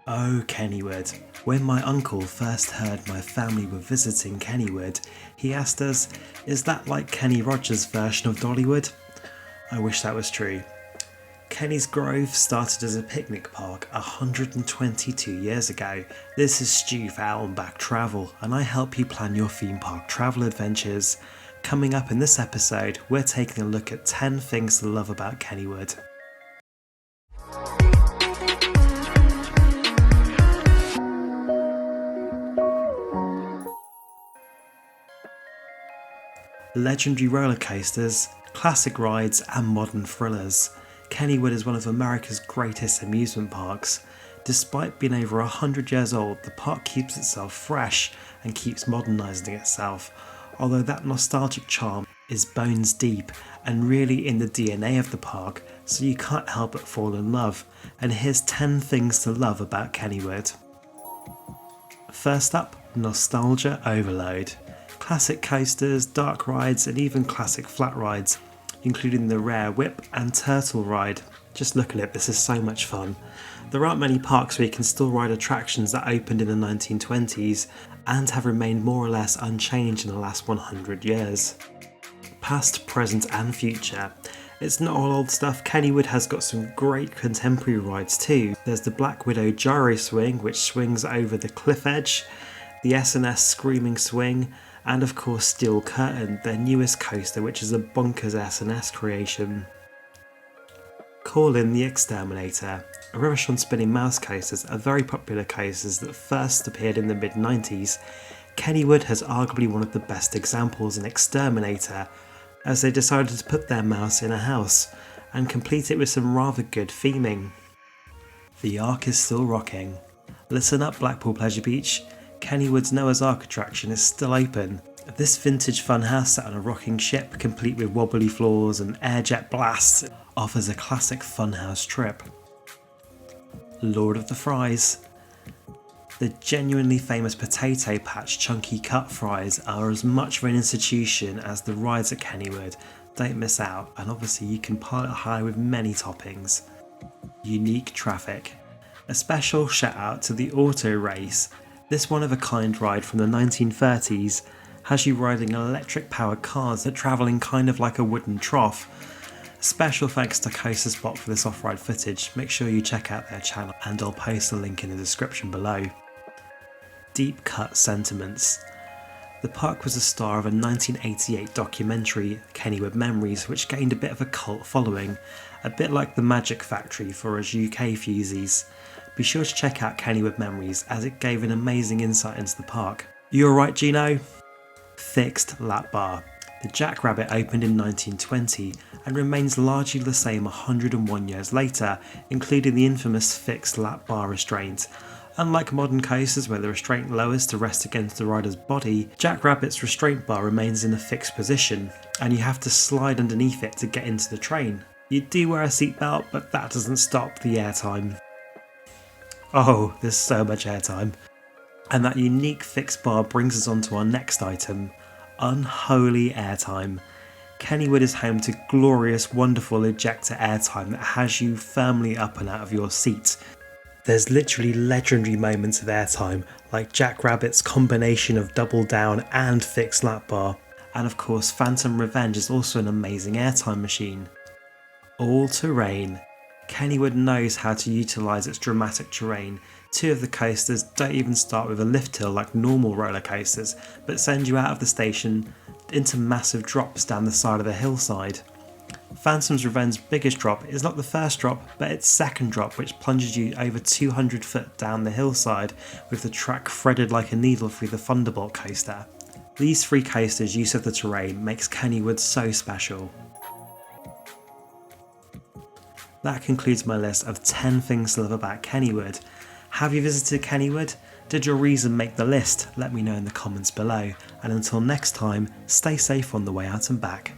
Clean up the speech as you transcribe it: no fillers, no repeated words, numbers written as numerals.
Oh, Kennywood. When my uncle first heard my family were visiting Kennywood, he asked us, "Is that like Kenny Rogers' version of Dollywood?" I wish that was true. Kenny's Grove started as a picnic park 122 years ago. This is Stu for Out and Back Travel, and I help you plan your theme park travel adventures. Coming up in this episode, we're taking a look at 10 things to love about Kennywood. Legendary roller coasters, classic rides and modern thrillers. Kennywood is one of America's greatest amusement parks. Despite being over 100 years old, the park keeps itself fresh and keeps modernising itself, although that nostalgic charm is bones deep and really in the DNA of the park, so you can't help but fall in love. And here's 10 things to love about Kennywood. First up, nostalgia overload. Classic coasters, dark rides and even classic flat rides, including the rare Whip and Turtle ride. Just look at it, this is so much fun. There aren't many parks where you can still ride attractions that opened in the 1920s and have remained more or less unchanged in the last 100 years. Past, present and future. It's not all old stuff, Kennywood has got some great contemporary rides too. There's the Black Widow Gyro Swing, which swings over the cliff edge, the S&S Screaming Swing, and of course Steel Curtain, their newest coaster, which is a bonkers S&S creation. Call in the Exterminator. Reverchon spinning mouse coasters are very popular coasters that first appeared in the mid-90s. Kennywood has arguably one of the best examples in Exterminator, as they decided to put their mouse in a house and complete it with some rather good theming. The Ark is still rocking. Listen up, Blackpool Pleasure Beach. Kennywood's Noah's Ark attraction is still open. This vintage funhouse set on a rocking ship, complete with wobbly floors and air-jet blasts, offers a classic funhouse trip. Lord of the Fries. The genuinely famous Potato Patch Chunky Cut Fries are as much of an institution as the rides at Kennywood. Don't miss out, and obviously you can pile it high with many toppings. Unique traffic. A special shout out to the Auto Race. This one-of-a-kind ride from the 1930s has you riding electric powered cars that travel in kind of like a wooden trough. Special thanks to Coaster Spot for this off-ride footage. Make sure you check out their channel and I'll post a link in the description below. Deep cut sentiments. The park was the star of a 1988 documentary, Kennywood Memories, which gained a bit of a cult following, a bit like the Magic Factory for us UK fusies. Be sure to check out Kennywood Memories as it gave an amazing insight into the park. You alright, Gino? Fixed lap bar. The Jackrabbit opened in 1920 and remains largely the same 101 years later, including the infamous fixed lap bar restraint. Unlike modern coasters where the restraint lowers to rest against the rider's body, Jackrabbit's restraint bar remains in a fixed position, and you have to slide underneath it to get into the train. You do wear a seatbelt, but that doesn't stop the airtime. Oh, there's so much airtime. And that unique fixed bar brings us on to our next item, unholy airtime. Kennywood is home to glorious, wonderful ejector airtime that has you firmly up and out of your seat. There's literally legendary moments of airtime, like Jackrabbit's combination of double down and fixed lap bar. And of course, Phantom Revenge is also an amazing airtime machine. All terrain. Kennywood knows how to utilise its dramatic terrain. Two of the coasters don't even start with a lift hill like normal roller coasters, but send you out of the station into massive drops down the side of the hillside. Phantom's Revenge's biggest drop is not the first drop, but its second drop, which plunges you over 200 foot down the hillside with the track threaded like a needle through the Thunderbolt coaster. These three coasters' use of the terrain makes Kennywood so special. That concludes my list of 10 things to love about Kennywood. Have you visited Kennywood? Did your reason make the list? Let me know in the comments below. And until next time, stay safe on the way out and back.